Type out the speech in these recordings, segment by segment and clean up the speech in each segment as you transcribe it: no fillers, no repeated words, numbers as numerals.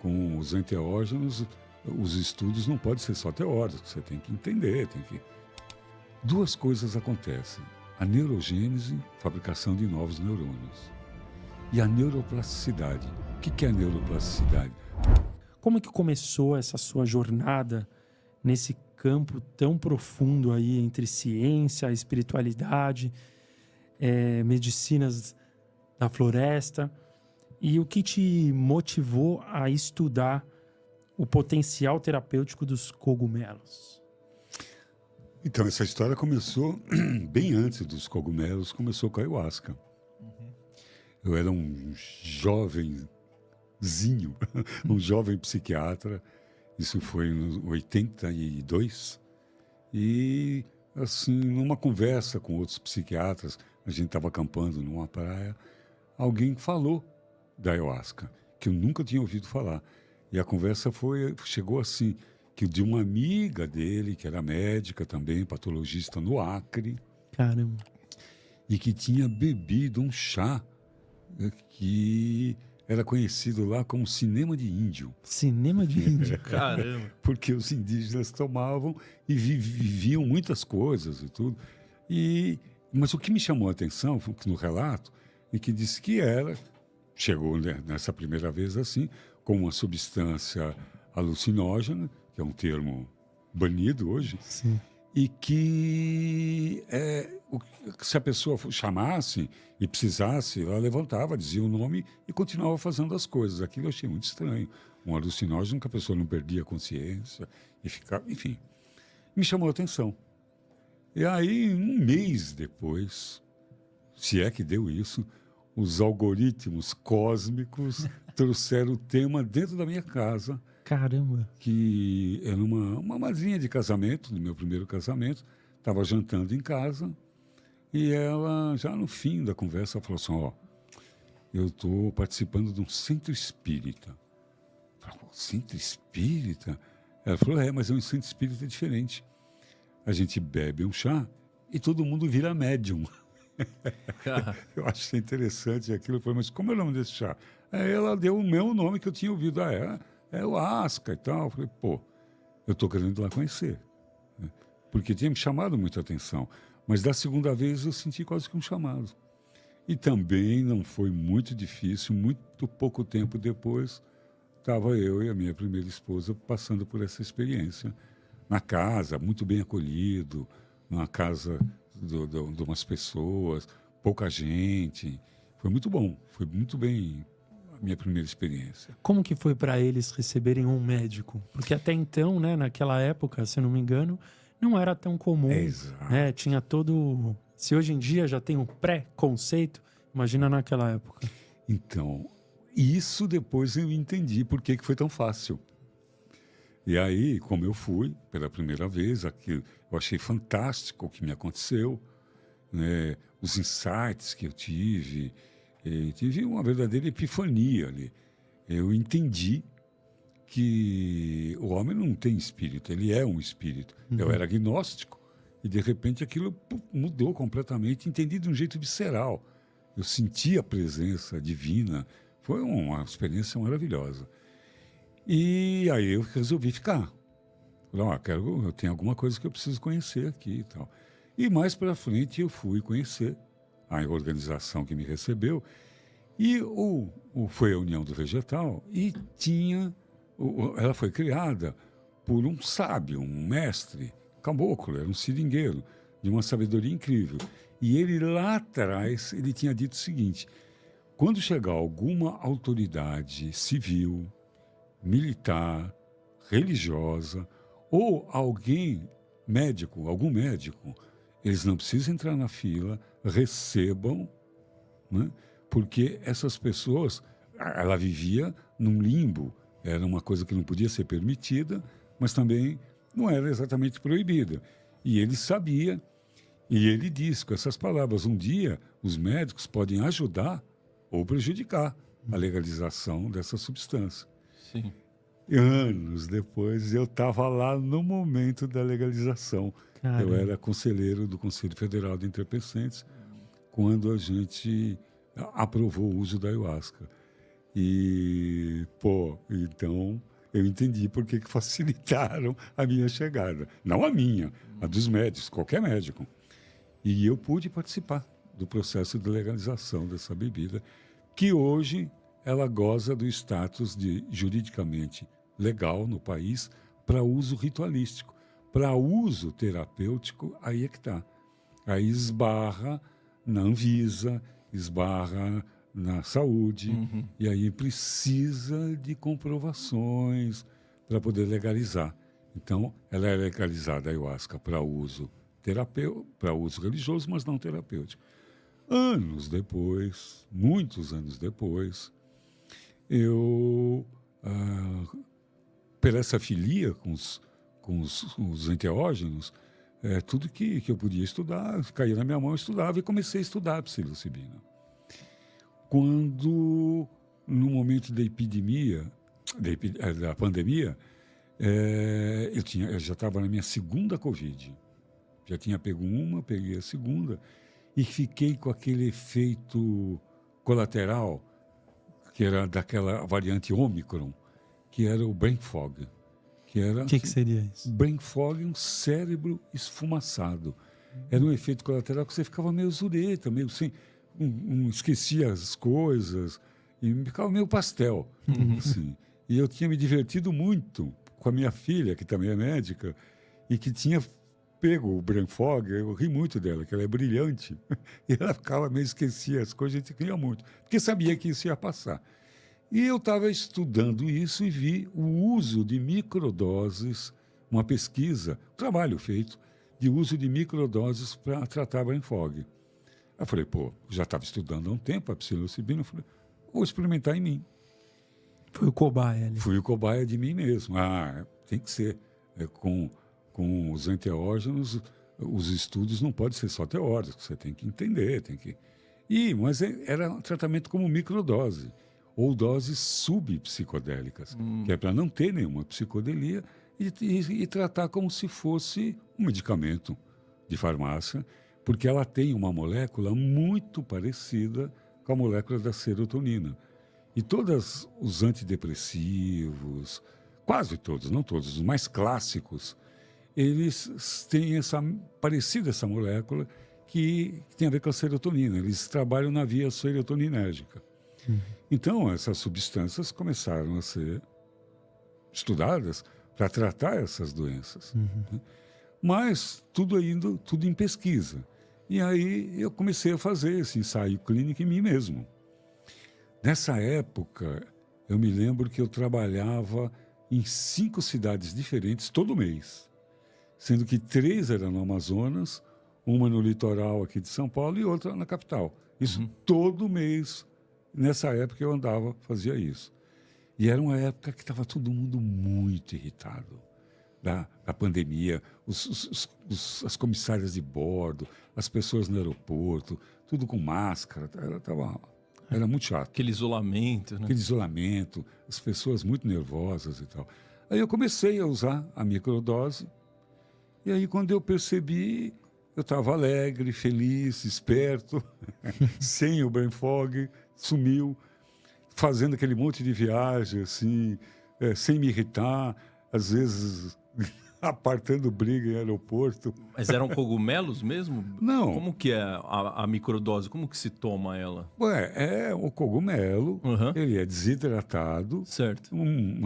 com os enteógenos, os estudos não podem ser só teóricos, você tem que entender, Duas coisas acontecem: a neurogênese, fabricação de novos neurônios, e a neuroplasticidade. O que é a neuroplasticidade? Como é que começou essa sua jornada nesse campo tão profundo aí entre ciência, espiritualidade, medicinas da floresta? E o que te motivou a estudar o potencial terapêutico dos cogumelos? Então, essa história começou bem antes dos cogumelos, começou com a ayahuasca. Eu era um jovenzinho, um jovem psiquiatra, isso foi em 82, e assim, numa conversa com outros psiquiatras, a gente estava acampando numa praia, alguém falou da ayahuasca, que eu nunca tinha ouvido falar. E a conversa chegou assim, que de uma amiga dele, que era médica também, patologista no Acre. Caramba. E que tinha bebido um chá que era conhecido lá como cinema de índio. Cinema de índio? Caramba. Porque os indígenas tomavam e viviam muitas coisas e tudo. Mas o que me chamou a atenção no relato é que disse que chegou nessa primeira vez assim, com uma substância alucinógena, que é um termo banido hoje. Sim. E que se a pessoa chamasse e precisasse, ela levantava, dizia o nome e continuava fazendo as coisas. Aquilo eu achei muito estranho. Um alucinógeno que a pessoa não perdia a consciência e ficava, enfim. Me chamou a atenção. E aí, um mês depois, se é que deu isso, os algoritmos cósmicos trouxeram o tema dentro da minha casa. Caramba. Que era uma madrinha de casamento, do meu primeiro casamento, estava jantando em casa, e ela, já no fim da conversa, falou assim, eu estou participando de um centro espírita. Eu falei, centro espírita? Ela falou, mas é um centro espírita diferente. A gente bebe um chá e todo mundo vira médium. Eu achei interessante aquilo. Eu falei, mas como é o nome desse chá? Aí ela deu o meu nome que eu tinha ouvido. É o Asca e tal. Eu falei, eu estou querendo ir lá conhecer. Porque tinha me chamado muita atenção. Mas da segunda vez eu senti quase que um chamado. E também não foi muito difícil, muito pouco tempo depois, estava eu e a minha primeira esposa passando por essa experiência. Na casa, muito bem acolhido, numa casa de umas pessoas, pouca gente. Foi muito bom, foi muito bem a minha primeira experiência. Como que foi para eles receberem um médico? Porque até então, né, naquela época, se eu não me engano, não era tão comum. Exato. Né? Tinha todo... Se hoje em dia já tem um pré-conceito, imagina naquela época. Então, isso depois eu entendi por que foi tão fácil. E aí, como eu fui pela primeira vez, aquilo, eu achei fantástico o que me aconteceu, né? Os insights que eu tive uma verdadeira epifania ali. Eu entendi que o homem não tem espírito, ele é um espírito. Uhum. Eu era agnóstico e, de repente, aquilo mudou completamente, entendi de um jeito visceral. Eu senti a presença divina, foi uma experiência maravilhosa. E aí eu resolvi ficar. Falei, eu tenho alguma coisa que eu preciso conhecer aqui e tal. E mais para frente eu fui conhecer a organização que me recebeu e foi a União do Vegetal e ela foi criada por um sábio, um mestre, caboclo, era um seringueiro, de uma sabedoria incrível. E ele lá atrás, ele tinha dito o seguinte, quando chegar alguma autoridade civil, militar, religiosa, ou algum médico, eles não precisam entrar na fila, recebam, né? Porque essas pessoas, ela vivia num limbo, era uma coisa que não podia ser permitida, mas também não era exatamente proibida. E ele sabia, e ele disse com essas palavras, um dia os médicos podem ajudar ou prejudicar a legalização dessa substância. Sim. E anos depois, eu estava lá no momento da legalização. Caramba. Eu era conselheiro do Conselho Federal de Entorpecentes quando a gente aprovou o uso da ayahuasca. E, então eu entendi por que facilitaram a minha chegada. Não a minha, a dos médicos, qualquer médico. E eu pude participar do processo de legalização dessa bebida, que hoje ela goza do status de juridicamente legal no país para uso ritualístico. Para uso terapêutico, aí é que está. Aí esbarra na Anvisa, esbarra na saúde, e aí precisa de comprovações para poder legalizar. Então, ela é legalizada, a ayahuasca, para uso terapêutico, para uso religioso, mas não terapêutico. Anos depois, muitos anos depois, eu, por essa filia com os enteógenos, tudo que eu podia estudar, caía na minha mão, eu estudava e comecei a estudar a psilocibina. Quando, no momento da epidemia, da pandemia, eu já estava na minha segunda Covid. Já tinha pego uma, peguei a segunda e fiquei com aquele efeito colateral, que era daquela variante Ômicron, que era o brain fog. O que seria isso? Brain fog, um cérebro esfumaçado. Era um efeito colateral que você ficava meio zureta, meio assim, esquecia as coisas e ficava meio pastel. Assim. E eu tinha me divertido muito com a minha filha, que também é médica, e que tinha pego o brain fog. Eu ri muito dela, que ela é brilhante. E ela ficava meio esquecia as coisas, a gente ria muito, porque sabia que isso ia passar. E eu estava estudando isso e vi o uso de microdoses, uma pesquisa, trabalho feito, de uso de microdoses para tratar brain fog. Eu falei, já estava estudando há um tempo a psilocibina, eu falei, vou experimentar em mim. Foi o cobaia ali. Fui o cobaia de mim mesmo. Tem que ser. Com os enteógenos, os estudos não podem ser só teóricos, você tem que entender, mas era um tratamento como microdose, ou doses subpsicodélicas, que é para não ter nenhuma psicodelia e tratar como se fosse um medicamento de farmácia, porque ela tem uma molécula muito parecida com a molécula da serotonina. E todos os antidepressivos, quase todos, não todos, os mais clássicos, eles têm parecida essa molécula que tem a ver com a serotonina. Eles trabalham na via serotoninérgica. Então, essas substâncias começaram a ser estudadas para tratar essas doenças. Né? Mas tudo em pesquisa. E aí eu comecei a fazer esse ensaio clínico em mim mesmo. Nessa época, eu me lembro que eu trabalhava em 5 cidades diferentes todo mês, sendo que 3 eram no Amazonas, uma no litoral aqui de São Paulo e outra na capital. Isso todo mês. Nessa época eu fazia isso. E era uma época que estava todo mundo muito irritado da pandemia, as comissárias de bordo, as pessoas no aeroporto, tudo com máscara, era muito chato. Aquele isolamento, né? Aquele isolamento, as pessoas muito nervosas e tal. Aí eu comecei a usar a microdose, e aí quando eu percebi, eu estava alegre, feliz, esperto, sem o brain fog, sumiu, fazendo aquele monte de viagem, assim, sem me irritar, às vezes apartando briga em aeroporto. Mas eram cogumelos mesmo? Não. Como que é a microdose? Como que se toma ela? É o cogumelo, ele é desidratado. Certo.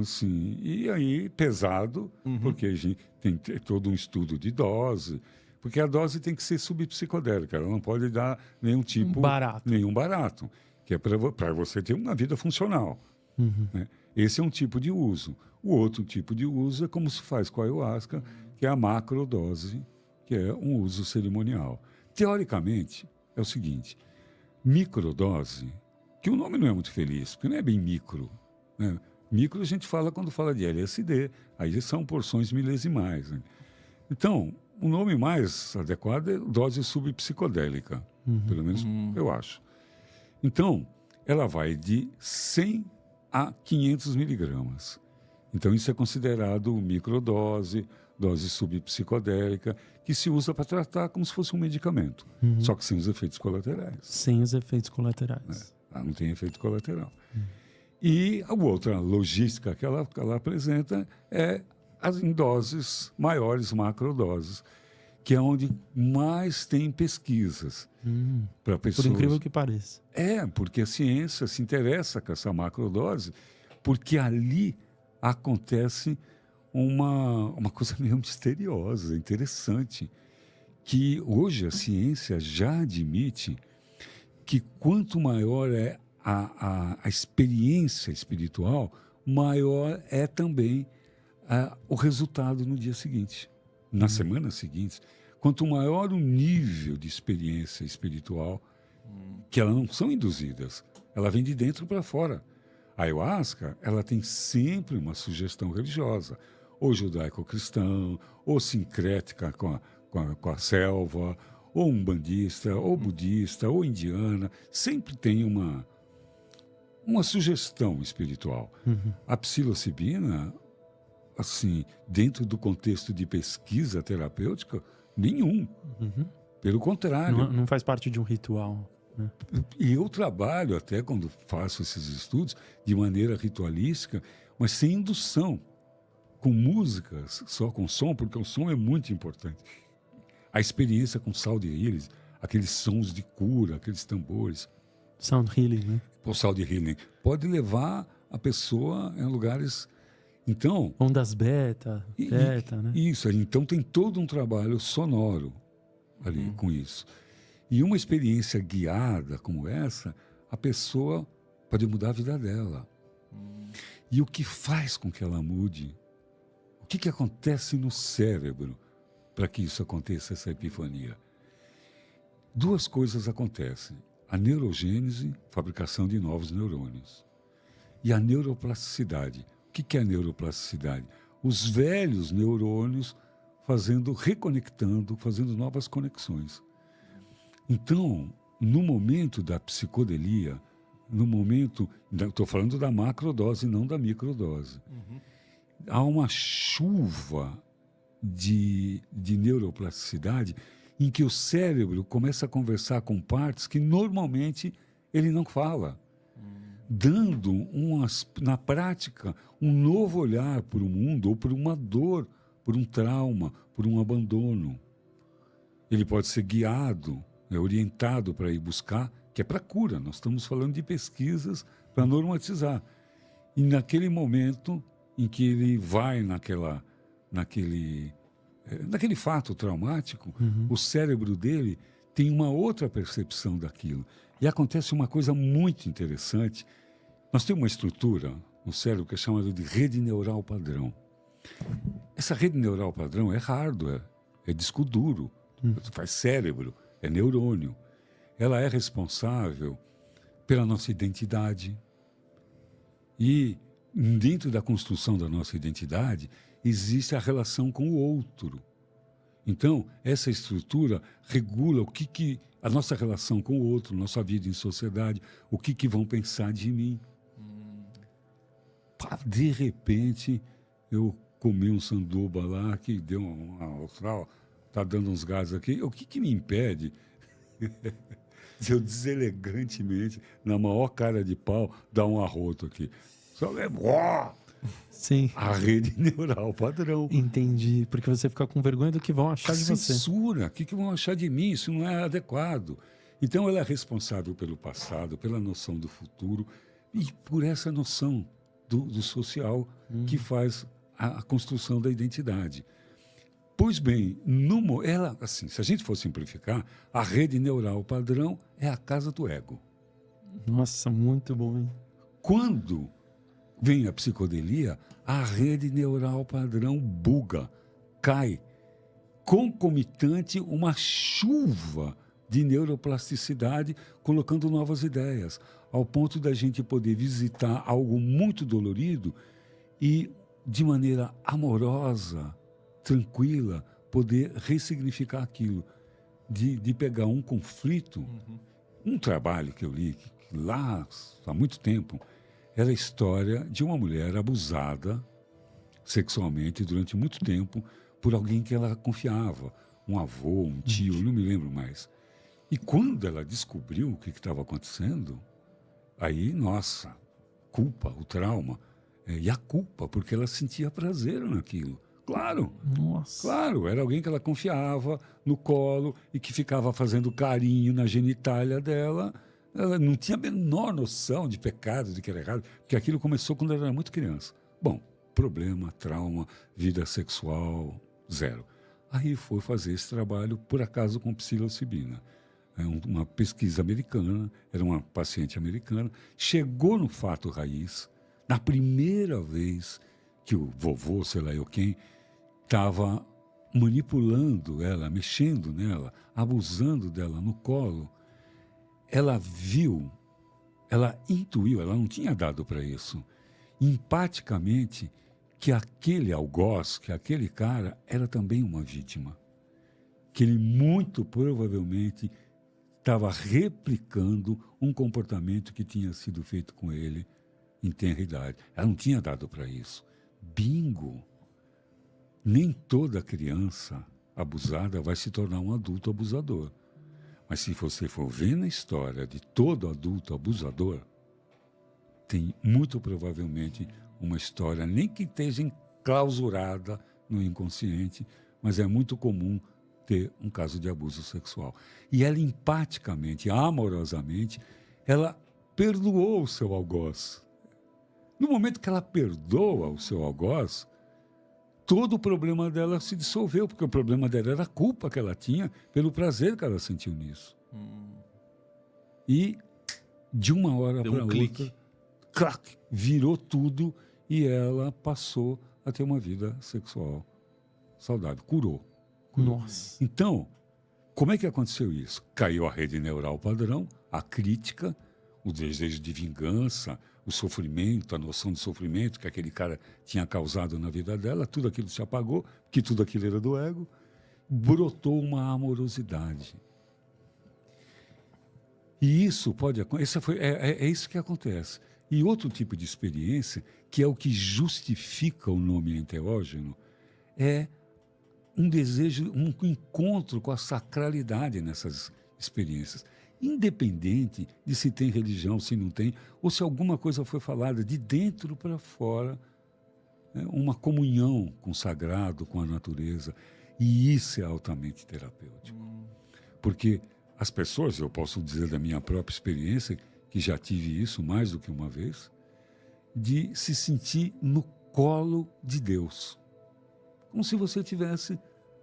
Assim, e aí pesado, porque a gente tem todo um estudo de dose, porque a dose tem que ser subpsicodélica, ela não pode dar nenhum barato, que é para você ter uma vida funcional. Né? Esse é um tipo de uso. O outro tipo de uso é como se faz com a ayahuasca, que é a macrodose, que é um uso cerimonial. Teoricamente, é o seguinte, microdose, que o nome não é muito feliz, porque não é bem micro. Né? Micro a gente fala quando fala de LSD, aí são porções milesimais. Né? Então, o nome mais adequado é dose subpsicodélica, pelo menos eu acho. Então, ela vai de 100 a 500 miligramas. Então, isso é considerado microdose, dose subpsicodélica, que se usa para tratar como se fosse um medicamento, só que sem os efeitos colaterais. Sem os efeitos colaterais. Não tem efeito colateral. E a outra logística que ela apresenta é em doses maiores, macrodoses, que é onde mais tem pesquisas para pessoas. Por incrível que pareça. Porque a ciência se interessa com essa macrodose, porque ali acontece uma coisa meio misteriosa, interessante, que hoje a ciência já admite que quanto maior é a experiência espiritual, maior é também o resultado no dia seguinte, na semana seguinte. Quanto maior o nível de experiência espiritual, que elas não são induzidas, ela vem de dentro para fora. A ayahuasca, ela tem sempre uma sugestão religiosa, ou judaico-cristã, ou sincrética com a selva, ou umbandista, ou budista, ou indiana, sempre tem uma sugestão espiritual. A psilocibina, assim, dentro do contexto de pesquisa terapêutica, nenhum. Pelo contrário. Não faz parte de um ritual. Né? E eu trabalho até quando faço esses estudos de maneira ritualística, mas sem indução, com músicas, só com som, porque o som é muito importante. A experiência com sound healing, aqueles sons de cura, aqueles tambores. Sound healing, né? O sound healing pode levar a pessoa em lugares. Então. Ondas beta, né? Isso, então tem todo um trabalho sonoro ali com isso. E uma experiência guiada como essa, a pessoa pode mudar a vida dela. E o que faz com que ela mude? O que acontece no cérebro para que isso aconteça, essa epifania? Duas coisas acontecem. A neurogênese, fabricação de novos neurônios. E a neuroplasticidade. O que é a neuroplasticidade? Os velhos neurônios reconectando, fazendo novas conexões. Então, no momento da psicodelia, estou falando da macrodose, não da microdose, há uma chuva de neuroplasticidade em que o cérebro começa a conversar com partes que normalmente ele não fala, dando, na prática, um novo olhar para o mundo, ou por uma dor, por um trauma, por um abandono. Ele pode ser guiado, orientado para ir buscar, que é para cura. Nós estamos falando de pesquisas para normatizar. E naquele momento em que ele vai naquele fato traumático, o cérebro dele tem uma outra percepção daquilo. E acontece uma coisa muito interessante. Nós temos uma estrutura no cérebro que é chamada de rede neural padrão. Essa rede neural padrão é hardware, é disco duro, faz cérebro, é neurônio. Ela é responsável pela nossa identidade. E dentro da construção da nossa identidade existe a relação com o outro. Então, essa estrutura regula a nossa relação com o outro, nossa vida em sociedade, o que vão pensar de mim. De repente, eu comi um sanduba lá que deu uma austral, está dando uns gases aqui. O que me impede de eu deselegantemente, na maior cara de pau, dar um arroto aqui? Só Sim. A rede neural padrão. Entendi. Porque você fica com vergonha do que vão achar de você. Censura. O que vão achar de mim? Isso não é adequado. Então, ela é responsável pelo passado, pela noção do futuro e por essa noção do social que faz a construção da identidade. Pois bem, se a gente for simplificar, a rede neural padrão é a casa do ego. Nossa, muito bom, hein? Quando vem a psicodelia, a rede neural padrão buga, cai, concomitante uma chuva de neuroplasticidade, colocando novas ideias, ao ponto da gente poder visitar algo muito dolorido e, de maneira amorosa, tranquila, poder ressignificar aquilo, de pegar um conflito. Um trabalho que eu li lá há muito tempo era a história de uma mulher abusada sexualmente durante muito tempo por alguém que ela confiava, um avô, um tio, não me lembro mais. E quando ela descobriu o que estava acontecendo, aí, nossa, culpa, o trauma, e a culpa, porque ela sentia prazer naquilo. Claro, Nossa. claro, era alguém que ela confiava no colo e que ficava fazendo carinho na genitália dela. Ela não tinha a menor noção de pecado, de que era errado, porque aquilo começou quando ela era muito criança. Bom, problema, trauma, vida sexual, zero. Aí foi fazer esse trabalho, por acaso, com psilocibina. Uma pesquisa americana, era uma paciente americana, chegou no fato raiz, na primeira vez que o vovô, sei lá eu quem, estava manipulando ela, mexendo nela, abusando dela no colo. Ela viu, ela intuiu, ela não tinha dado para isso, empaticamente, que aquele algoz, que aquele cara era também uma vítima. Que ele muito provavelmente estava replicando um comportamento que tinha sido feito com ele em tenra idade. Ela não tinha dado para isso. Bingo! Nem toda criança abusada vai se tornar um adulto abusador. Mas se você for ver na história de todo adulto abusador, tem muito provavelmente uma história, nem que esteja enclausurada no inconsciente, mas é muito comum ter um caso de abuso sexual. E ela empaticamente, amorosamente, ela perdoou o seu algoz. No momento que ela perdoa o seu algoz, todo o problema dela se dissolveu, porque o problema dela era a culpa que ela tinha pelo prazer que ela sentiu nisso. E, de uma hora para outra, clac, virou tudo e ela passou a ter uma vida sexual saudável. Curou. Nossa. Então, como é que aconteceu isso? Caiu a rede neural padrão, a crítica, o desejo de vingança, o sofrimento, a noção de sofrimento que aquele cara tinha causado na vida dela, tudo aquilo se apagou, que tudo aquilo era do ego, brotou uma amorosidade. E isso pode acontecer, é isso que acontece. E outro tipo de experiência, que é o que justifica o nome enteógeno, é um desejo, um encontro com a sacralidade nessas experiências. Independente de se tem religião, se não tem, ou se alguma coisa foi falada de dentro para fora, né? Uma comunhão com o sagrado, com a natureza. E isso é altamente terapêutico. Porque as pessoas, eu posso dizer da minha própria experiência, que já tive isso mais do que uma vez, de se sentir no colo de Deus. Como se você estivesse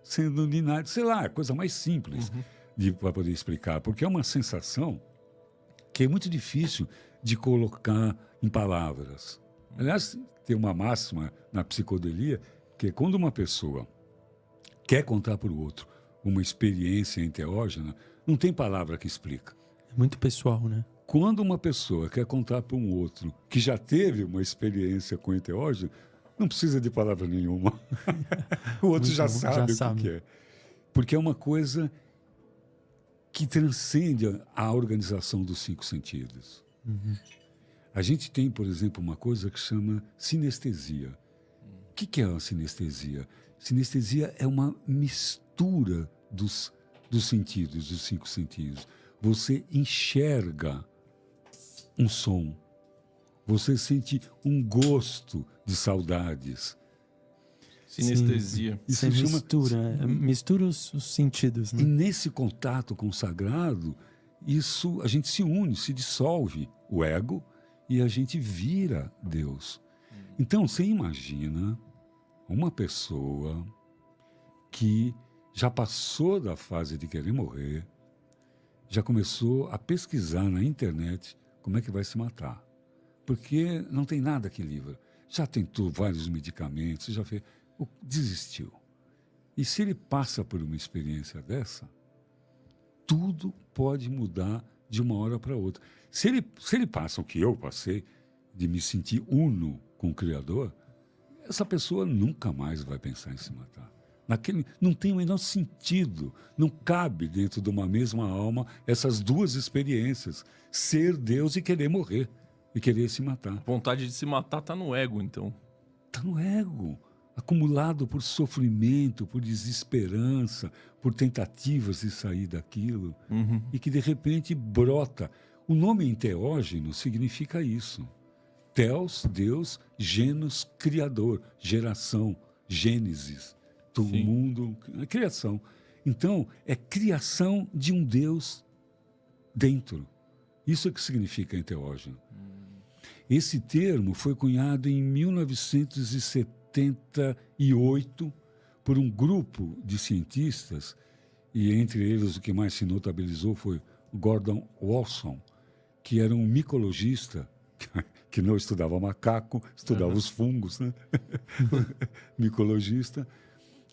sendo ninário, sei lá, a coisa mais simples para poder explicar, porque é uma sensação que é muito difícil de colocar em palavras. Aliás, tem uma máxima na psicodelia, que é quando uma pessoa quer contar para o outro uma experiência enteógena, não tem palavra que explica. É muito pessoal, né? Quando uma pessoa quer contar para um outro que já teve uma experiência com enteógeno, não precisa de palavra nenhuma. O outro já sabe o que é. Porque é uma coisa que transcende a organização dos 5 sentidos. A gente tem, por exemplo, uma coisa que chama sinestesia. O que é a sinestesia? Sinestesia é uma mistura dos sentidos, dos 5 sentidos. Você enxerga um som. Você sente um gosto de saudades. Sinestesia. Isso mistura os sentidos, né? E nesse contato com o sagrado, a gente se une, se dissolve o ego e a gente vira Deus. Então, você imagina uma pessoa que já passou da fase de querer morrer, já começou a pesquisar na internet como é que vai se matar. Porque não tem nada que livra. Já tentou vários medicamentos, desistiu. E se ele passa por uma experiência dessa, tudo pode mudar de uma hora para outra. Se ele passa o que eu passei, de me sentir uno com o Criador, essa pessoa nunca mais vai pensar em se matar. Não tem o menor sentido, não cabe dentro de uma mesma alma essas duas experiências, ser Deus e querer morrer, e querer se matar. A vontade de se matar está no ego, então. Está no ego, acumulado por sofrimento, por desesperança, por tentativas de sair daquilo, e que de repente brota. O nome enteógeno significa isso. Theos, Deus, genus, criador, geração, gênesis, do Sim. mundo, criação. Então, é criação de um Deus dentro. Isso é que significa enteógeno. Esse termo foi cunhado em 1978 por um grupo de cientistas, e entre eles o que mais se notabilizou foi Gordon Wasson, que era um micologista, que não estudava macaco, estudava os fungos, né? Micologista,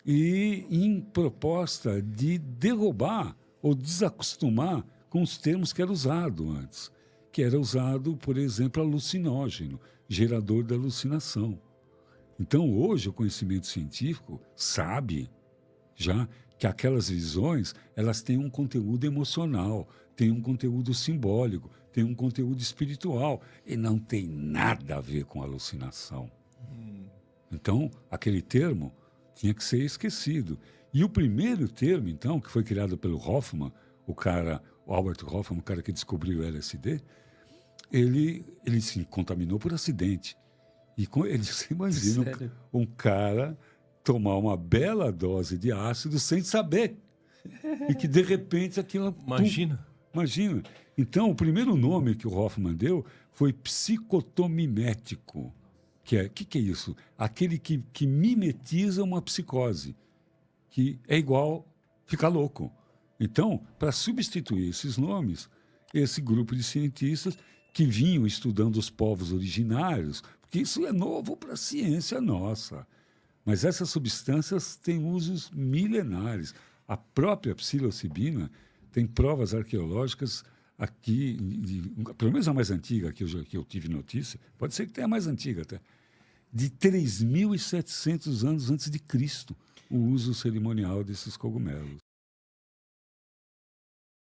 e em proposta de derrubar ou desacostumar com os termos que era usado antes, que era usado, por exemplo, alucinógeno, gerador da alucinação. Então, hoje, o conhecimento científico sabe já que aquelas visões elas têm um conteúdo emocional, têm um conteúdo simbólico, têm um conteúdo espiritual e não tem nada a ver com alucinação. Então, aquele termo tinha que ser esquecido. E o primeiro termo, então, que foi criado pelo Hoffman, o Albert Hoffman, o cara que descobriu o LSD, ele se contaminou por acidente. E ele se imagina Sério? um cara tomar uma bela dose de ácido sem saber. E que, de repente, aquilo... Imagina. Imagina. Então, o primeiro nome que o Hoffman deu foi psicotomimético. Que é isso? Aquele que mimetiza uma psicose, que é igual ficar louco. Então, para substituir esses nomes, esse grupo de cientistas que vinham estudando os povos originários, porque isso é novo para a ciência nossa. Mas essas substâncias têm usos milenares. A própria psilocibina tem provas arqueológicas aqui, pelo menos a mais antiga que eu tive notícia, pode ser que tenha a mais antiga até, de 3.700 anos antes de Cristo, o uso cerimonial desses cogumelos.